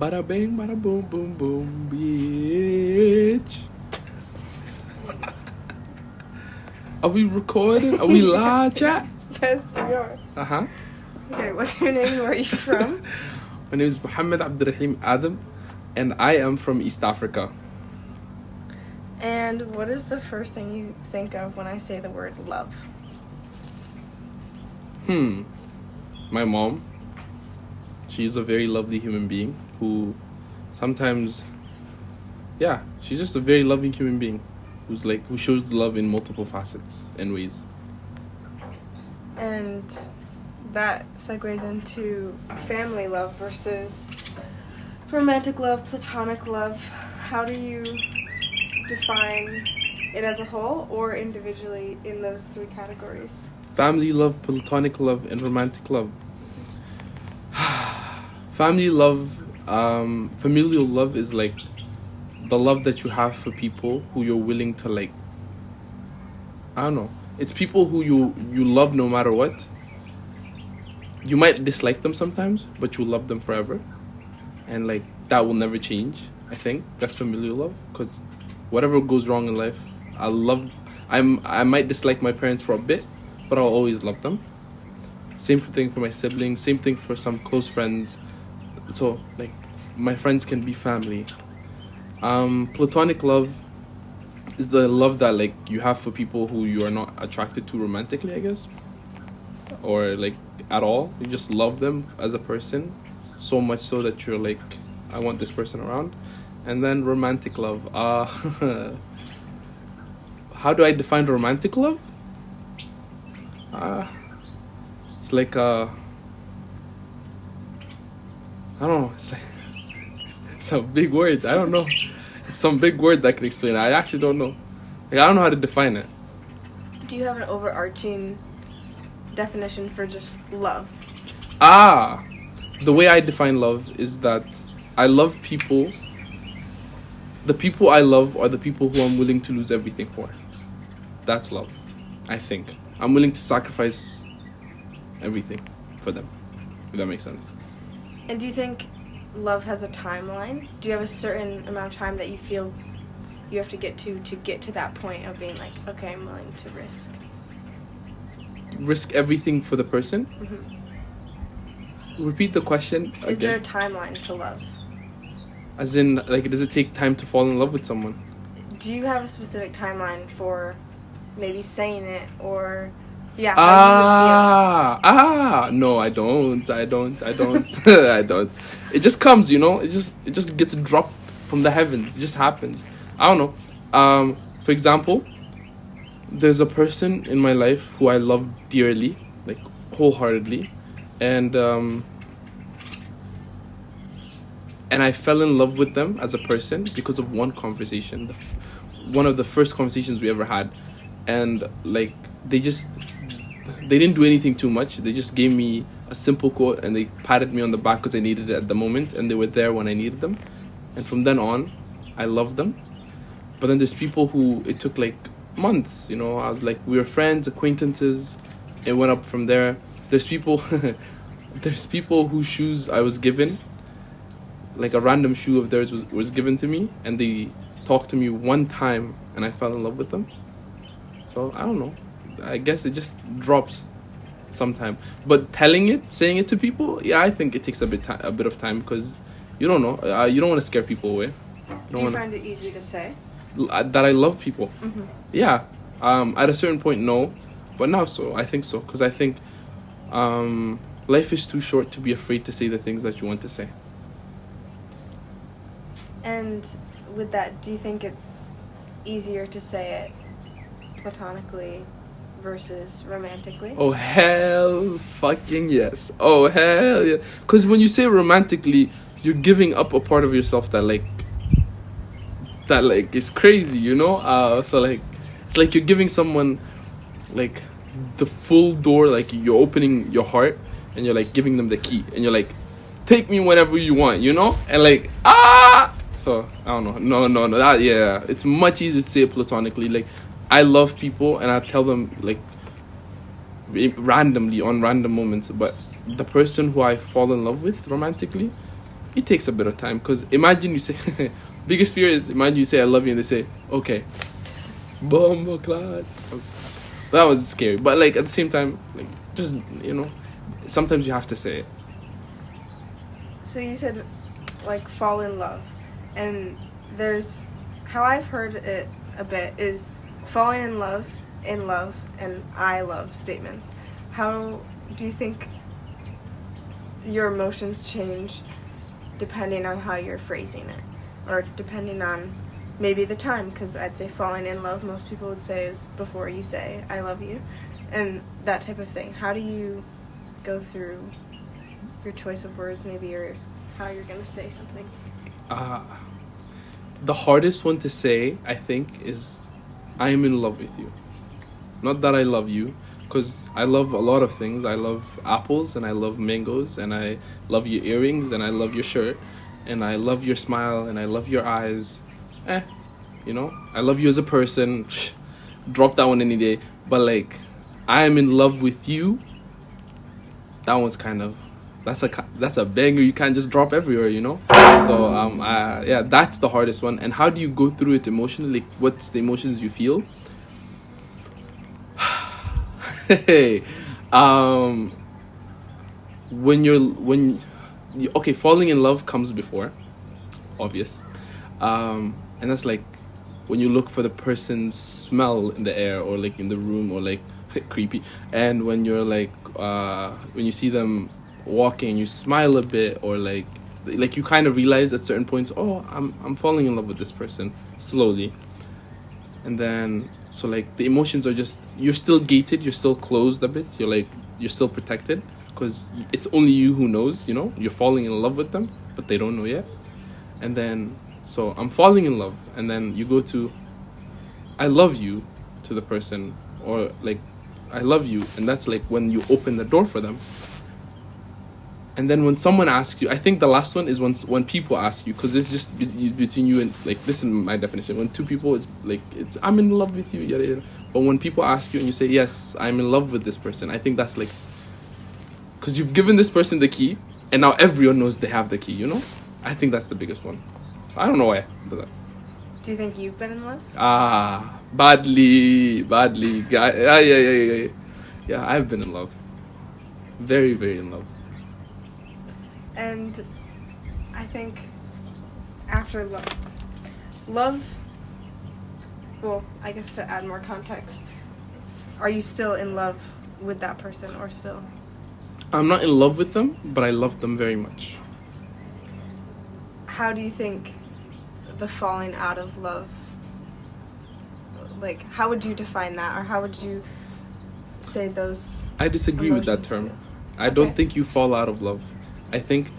Bada bing, bada boom, boom, boom, bitch. Are we recording? Are we live, chat? Yes, we are. Uh-huh. Okay, what's your name? Where are you from? My name is Mohamed Aden, and I am from East Africa. And what is the first thing you think of when I say the word love? My mom. She's a very lovely human being who sometimes, she's just a very loving human being who shows love in multiple facets and ways. And that segues into family love versus romantic love, platonic love. How do you define it as a whole or individually in those three categories? Family love, platonic love, and romantic love. Family love, familial love is like the love that you have for people who you're willing to I don't know. It's people who you love no matter what. You might dislike them sometimes, but you love them forever. And that will never change. I think that's familial love, because whatever goes wrong in life, I might dislike my parents for a bit, but I'll always love them. Same thing for my siblings, same thing for some close friends. So my friends can be family. Platonic love is the love that you have for people who you are not attracted to romantically, I guess, or at all. You just love them as a person so much so that you're I want this person around. And then romantic love. How do I define romantic love? It's I don't know. It's a big word. I don't know. It's some big word that can explain it. I actually don't know. I don't know how to define it. Do you have an overarching definition for just love? The way I define love is that I love people. The people I love are the people who I'm willing to lose everything for. That's love, I think. I'm willing to sacrifice everything for them, if that makes sense. And do you think love has a timeline? Do you have a certain amount of time that you feel you have to get to that point of being okay, I'm willing to risk everything for the person? Mm-hmm. Repeat the question again. Is there a timeline to love? As in, does it take time to fall in love with someone? Do you have a specific timeline for maybe saying it or how you would feel? No, I don't. I don't. It just comes, it just gets dropped from the heavens. It just happens. I don't know. For example, there's a person in my life who I love dearly, wholeheartedly, and I fell in love with them as a person because of one conversation, one of the first conversations we ever had, and they didn't do anything too much. They just gave me a simple quote and they patted me on the back because I needed it at the moment, and they were there when I needed them. And from then on, I loved them. But then there's people who it took months. I was we were friends, acquaintances. It went up from there. There's people whose shoes I was given, a random shoe of theirs was given to me, and they talked to me one time and I fell in love with them. So I don't know. I guess it just drops sometime. But saying it to people, I think it takes a bit of time, because you don't know. You don't want to scare people away. Do you find it easy to say? That I love people. Mm-hmm. Yeah. At a certain point, no. But now I think so. Because I think life is too short to be afraid to say the things that you want to say. And with that, do you think it's easier to say it platonically versus romantically? Oh, hell fucking yes. Oh, hell yeah. Because when you say romantically, you're giving up a part of yourself that is crazy, So it's you're giving someone the full door, you're opening your heart and you're giving them the key and you're take me whenever you want, and so I don't know. No. It's much easier to say it platonically. I love people and I tell them randomly on random moments, but the person who I fall in love with romantically, it takes a bit of time, because imagine you say biggest fear is, imagine you say I love you and they say okay, bomb clot. That was scary, but like at the same time, like just, sometimes you have to say it. So you said, like, fall in love, and there's, how I've heard it a bit is falling in love, and I love statements. How do you think your emotions change depending on how you're phrasing it, or depending on maybe the time? Because I'd say falling in love, most people would say, is before you say I love you, and that type of thing. How do you go through your choice of words, maybe, or how you're going to say something? The hardest one to say, I think, is I am in love with you. Not that I love you, because I love a lot of things. I love apples, and I love mangoes, and I love your earrings, and I love your shirt, and I love your smile, and I love your eyes. I love you as a person. Drop that one any day. But like, I am in love with you. That one's kind of, that's a banger you can't just drop everywhere, So yeah, that's the hardest one. And how do you go through it emotionally? Like, what's the emotions you feel? Hey, okay, falling in love comes before, obvious, and that's like when you look for the person's smell in the air, or like in the room, or like creepy. And when you're like when you see them walking, you smile a bit, or like you kind of realize at certain points, oh, I'm falling in love with this person slowly. And then, so like the emotions are just, you're still gated, you're still closed a bit, you're still protected, because it's only you who knows, you're falling in love with them, but they don't know yet. And then, so I'm falling in love, and then you go to I love you to the person, or like I love you, and that's like when you open the door for them. And then when someone asks you, I think the last one is when people ask you, because it's just between you and, like, this is my definition. When two people, it's like, it's I'm in love with you, yada yada. But when people ask you and you say, yes, I'm in love with this person, I think that's like, because you've given this person the key, and now everyone knows they have the key, I think that's the biggest one. I don't know why, but Do you think you've been in love? Badly. Yeah, I've been in love. Very, very in love. And I think after love, well, I guess to add more context, are you still in love with that person, or still? I'm not in love with them, but I love them very much. How do you think the falling out of love, like, how would you define that, or how would you say those? I disagree with that term. I don't think you fall out of love. I think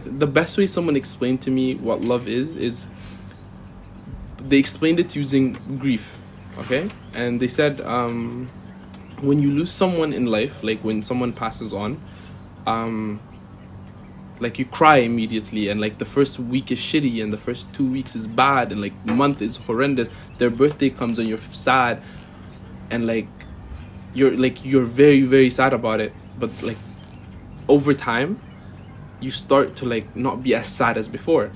the best way someone explained to me what love is they explained it using grief, okay? And they said when you lose someone in life, like when someone passes on, like you cry immediately, and like the first week is shitty, and the first 2 weeks is bad, and like the month is horrendous. Their birthday comes and you're sad, and like you're very, very sad about it. But like over time, you start to like not be as sad as before.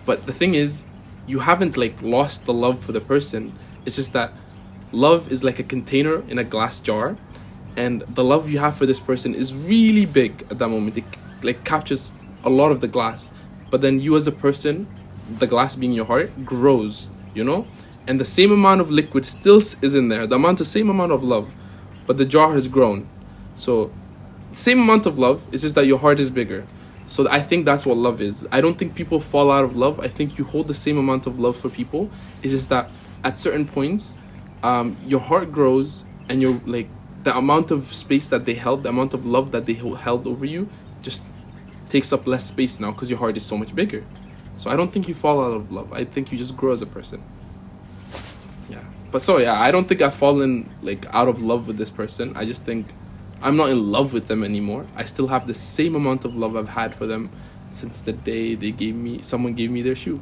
But the thing is, you haven't like lost the love for the person. It's just that love is like a container in a glass jar, and the love you have for this person is really big at that moment. It like captures a lot of the glass, but then you as a person, the glass being your heart, grows, and the same amount of liquid still is in there, the same amount of love, but the jar has grown. So same amount of love, it's just that your heart is bigger. So I think that's what love is. I don't think people fall out of love. I think you hold the same amount of love for people. It's just that at certain points, your heart grows, and you're like, the amount of space that they held, the amount of love that they held over you, just takes up less space now, because your heart is so much bigger. So I don't think you fall out of love. I think you just grow as a person. Yeah. But so yeah, I don't think I've fallen like out of love with this person. I just think I'm not in love with them anymore. I still have the same amount of love I've had for them since the day someone gave me their shoe.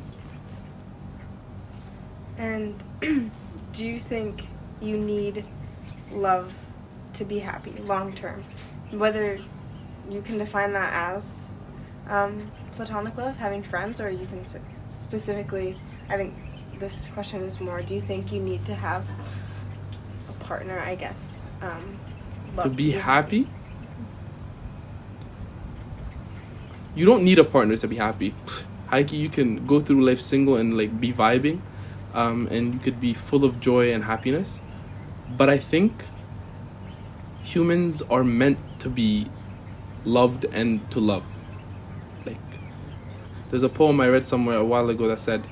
And do you think you need love to be happy long term? Whether you can define that as Platonic love, having friends, or you can specifically, I think this question is more, do you think you need to have a partner, I guess, to be happy? You don't need a partner to be happy. Heike, you can go through life single and like be vibing, and you could be full of joy and happiness. But I think humans are meant to be loved and to love. Like, there's a poem I read somewhere a while ago that said,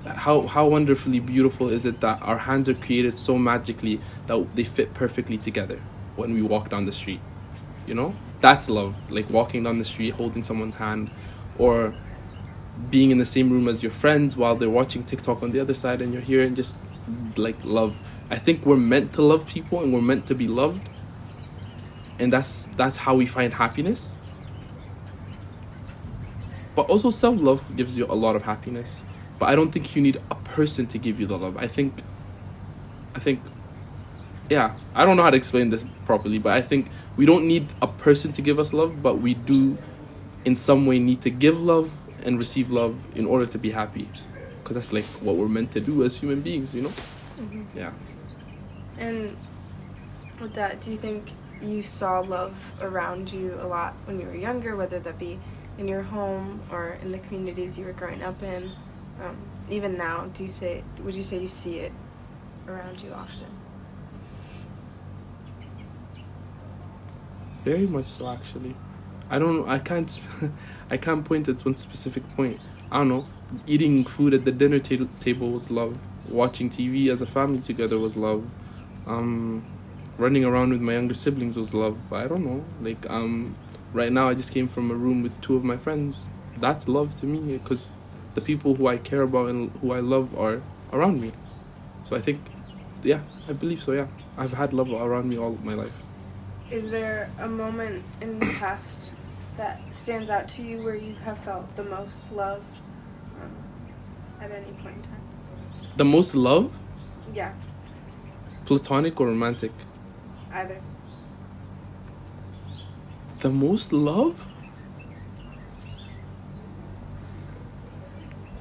how wonderfully beautiful is it that our hands are created so magically that they fit perfectly together when we walk down the street. You know? That's love. Like walking down the street, holding someone's hand, or being in the same room as your friends while they're watching TikTok on the other side and you're here, and just like love. I think we're meant to love people and we're meant to be loved. And that's how we find happiness. But also self-love gives you a lot of happiness. But I don't think you need a person to give you the love. I think yeah, I don't know how to explain this properly, but I think we don't need a person to give us love, but we do in some way need to give love and receive love in order to be happy. Because that's like what we're meant to do as human beings, you know? Mm-hmm. Yeah. And with that, do you think you saw love around you a lot when you were younger, whether that be in your home or in the communities you were growing up in? Even now, would you say you see it around you often? Very much so, actually. I can't point at one specific point. I don't know. Eating food at the dinner table was love. Watching TV as a family together was love. Running around with my younger siblings was love. I don't know. Like, right now I just came from a room with 2 of my friends. That's love to me, because the people who I care about and who I love are around me. So I think, yeah, I believe so, yeah. I've had love around me all my life. Is there a moment in the past that stands out to you where you have felt the most loved at any point in time? The most love? Yeah. Platonic or romantic? Either. The most love?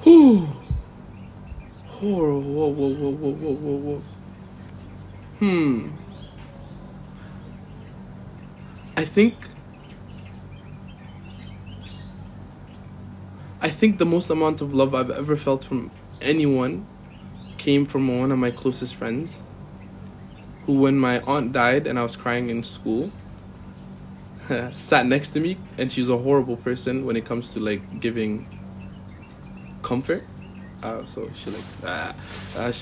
Whew. Whoa. I think the most amount of love I've ever felt from anyone came from one of my closest friends, who, when my aunt died and I was crying in school, sat next to me, and she's a horrible person when it comes to like giving comfort. So she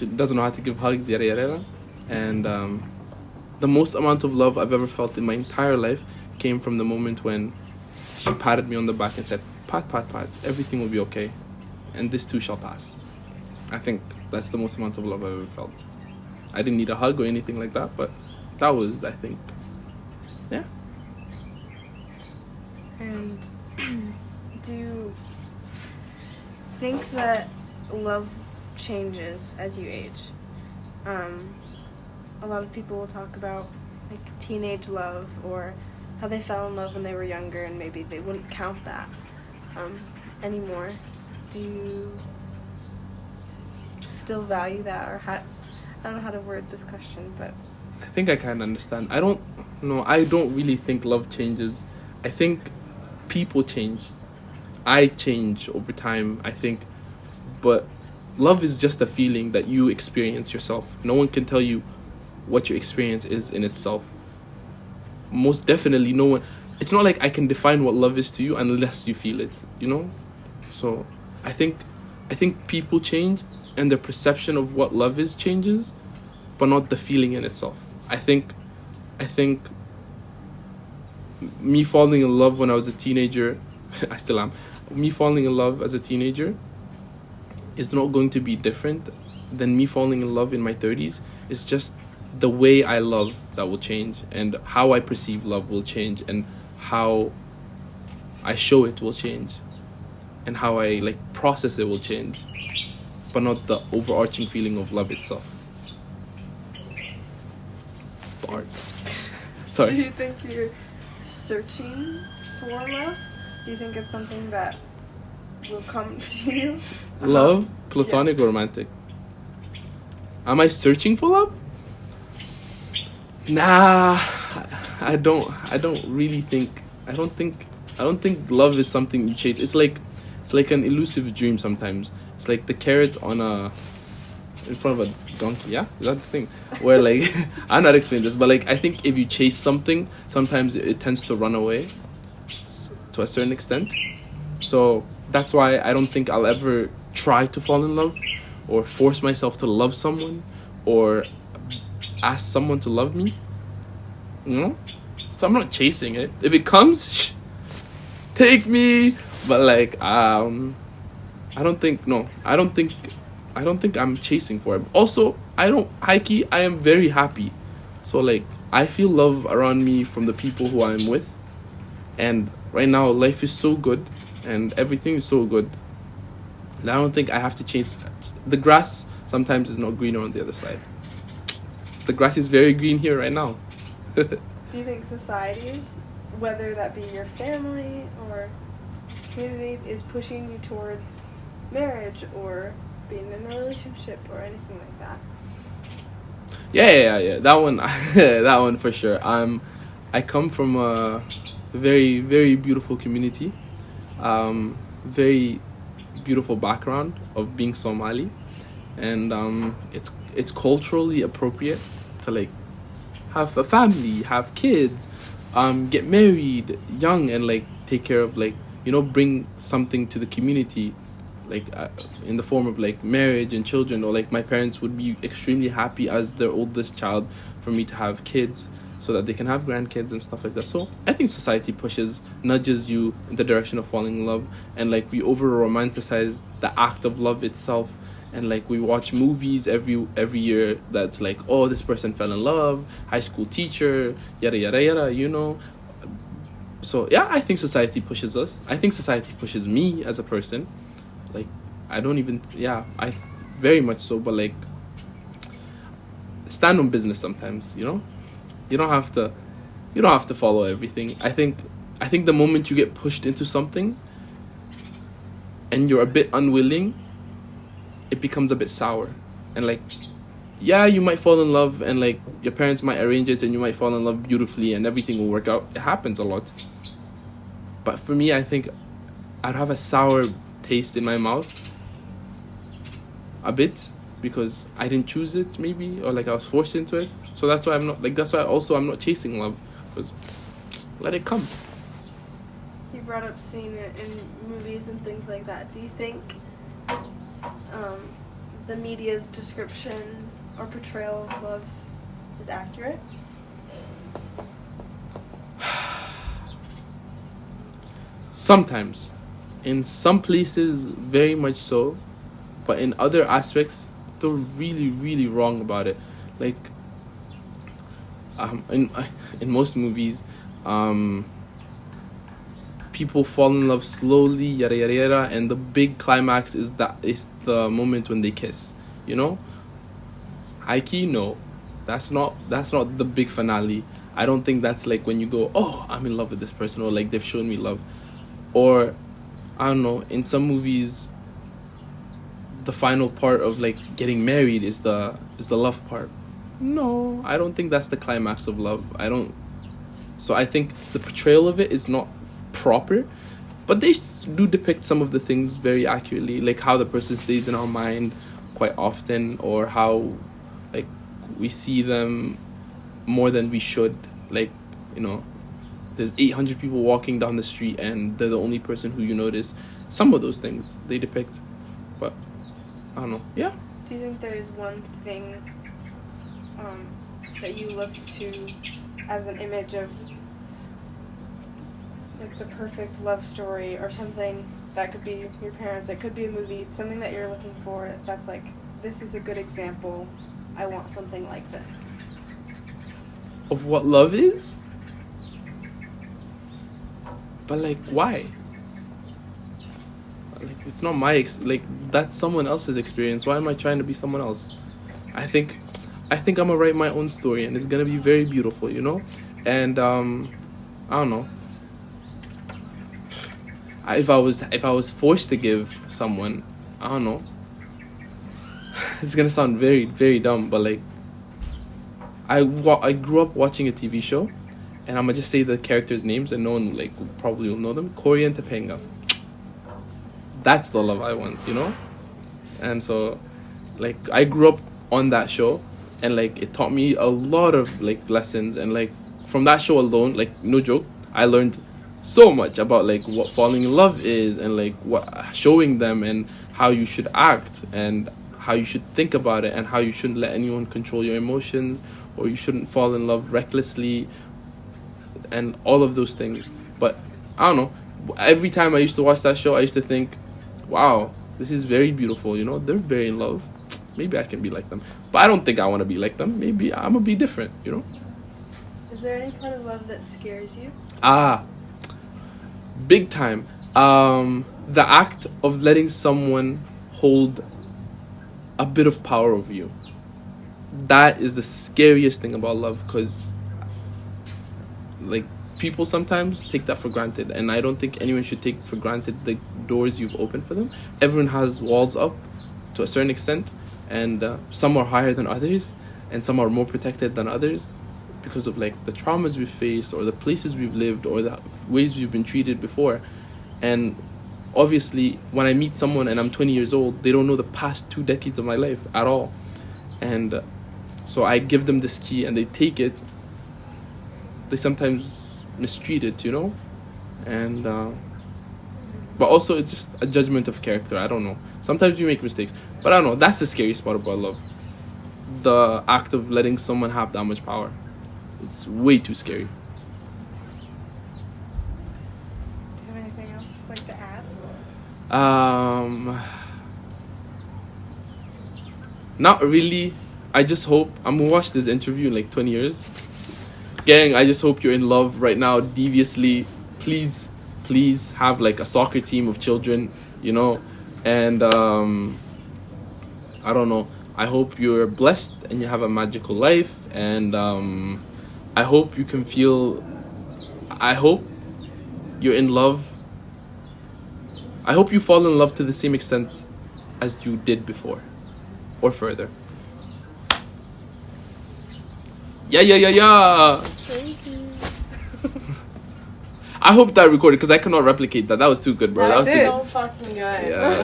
doesn't know how to give hugs, yada yada yada. And the most amount of love I've ever felt in my entire life came from the moment when she patted me on the back and said, "Pat, pat, pat, everything will be okay, and this too shall pass." I think that's the most amount of love I've ever felt. I didn't need a hug or anything like that, but that was, I think, yeah. And do you think that love changes as you age? A lot of people will talk about like teenage love, or how they fell in love when they were younger and maybe they wouldn't count that anymore. Do you still value that, or I don't know how to word this question, but I think I kind of understand. I don't really think love changes. I think people change. I change over time, I think. But love is just a feeling that you experience yourself. No one can tell you what your experience is in itself. Most definitely no one. It's not like I can define what love is to you unless you feel it, you know? So I think people change, and their perception of what love is changes, but not the feeling in itself. I think me falling in love when I was a teenager, I still am. Me falling in love as a teenager is not going to be different than me falling in love in my 30s. It's just the way I love that will change, and how I perceive love will change, and how I show it will change, and how I like process it will change, but not the overarching feeling of love itself. Bars. Sorry. do you think you're searching for love, Do you think it's something that will come to you? Love, platonic Yes. or romantic? Am I searching for love? Nah, I don't. I don't really think. I don't think. I don't think love is something you chase. It's like an elusive dream. Sometimes it's like the carrot on a in front of a donkey. Yeah, is that the thing? Where like I'm not explaining this, but like I think if you chase something, sometimes it tends to run away to a certain extent. So that's why I don't think I'll ever try to fall in love or force myself to love someone or ask someone to love me. You know? So I'm not chasing it. If it comes, take me. But like, I don't think no. I don't think I'm chasing for it. Also, I don't high key, I am very happy. So like I feel love around me from the people who I'm with. And right now life is so good and everything is so good. And I don't think I have to chase the grass sometimes is not greener on the other side. The grass is very green here right now. Do you think societies, whether that be your family or community, is pushing you towards marriage or being in a relationship or anything like that? Yeah. That one, that one for sure. I come from a very, very beautiful community. Very beautiful background of being Somali, and it's culturally appropriate to like have a family, have kids, get married young, and like take care of like bring something to the community, like in the form of like marriage and children. Or like my parents would be extremely happy as their oldest child for me to have kids so that they can have grandkids and stuff like that. So I think society nudges you in the direction of falling in love, and like we over romanticize the act of love itself, and like we watch movies every year that's like, oh, this person fell in love, high school teacher, yada yada yada. So yeah, I think society pushes us. I think society pushes me as a person. Like I don't even, yeah, I very much so. But like stand on business sometimes. You don't have to follow everything. I think the moment you get pushed into something and you're a bit unwilling, it becomes a bit sour. And like, yeah, you might fall in love and like your parents might arrange it and you might fall in love beautifully and everything will work out. It happens a lot. But for me, I think I'd have a sour taste in my mouth a bit because I didn't choose it, maybe, or like I was forced into it. So that's why I'm not chasing love, because let it come. You brought up seeing it in movies and things like that. Do you think the media's description or portrayal of love is accurate? Sometimes, in some places, very much so, but in other aspects, they're really, really wrong about it. Like, in most movies, people fall in love slowly, yada yada yada, and the big climax is the moment when they kiss. High key, no, that's not the big finale. I don't think that's like when you go, oh, I'm in love with this person, or like they've shown me love, or I don't know. In some movies, the final part of like getting married is the love part. No, I don't think that's the climax of love. I don't. So I think the portrayal of it is not proper, but they do depict some of the things very accurately, like how the person stays in our mind quite often, or how like we see them more than we should. Like, there's 800 people walking down the street and they're the only person who you notice. Some of those things they depict, but I don't know. Yeah. Do you think there's one thing that you look to as an image of like the perfect love story, or something that could be your parents, it could be a movie, something that you're looking for that's like, this is a good example, I want something like this? Of what love is? But like, why? Like, it's not my that's someone else's experience. Why am I trying to be someone else? I think I'm gonna write my own story, and it's gonna be very beautiful, And I don't know. if I was forced to give someone, I don't know. It's gonna sound very very dumb, but like I grew up watching a TV show, and I'm gonna just say the characters' names, and no one like probably will know them. Corey and Topanga. That's the love I want, you know. And so, like, I grew up on that show, and like it taught me a lot of like lessons, and like from that show alone, like no joke, I learned so much about like what falling in love is, and like what showing them, and how you should act, and how you should think about it, and how you shouldn't let anyone control your emotions, or you shouldn't fall in love recklessly, and all of those things. But I don't know, every time I used to watch that show, I used to think, wow, this is very beautiful, you know, they're very in love, maybe I can be like them. But I don't think I want to be like them. Maybe I'm gonna be different, you know. Is there any kind of love that scares you? Big time. The act of letting someone hold a bit of power over you. That is the scariest thing about love, because like people sometimes take that for granted, and I don't think anyone should take for granted the doors you've opened for them. Everyone has walls up to a certain extent, and some are higher than others, and some are more protected than others because of like the traumas we've faced, or the places we've lived, or the ways we've been treated before. And obviously when I meet someone and I'm 20 years old, they don't know the past 2 decades of my life at all, and so I give them this key and they take it. They sometimes mistreat it, you know, and but also it's just a judgment of character. I don't know, sometimes you make mistakes, but I don't know, that's the scariest part about love, the act of letting someone have that much power. It's way too scary. Do you have anything else you'd like to add? Not really. I just hope I'm gonna watch this interview in like 20 years. Gang, I just hope you're in love right now deviously. Please have like a soccer team of children, you know, and I don't know, I hope you're blessed and you have a magical life, and I hope you can feel, I hope you're in love, I hope you fall in love to the same extent as you did before, or further. Yeah. Thank you. I hope that recorded, because I cannot replicate that. That was too good, bro. That was too did. good. So fucking good. Yeah.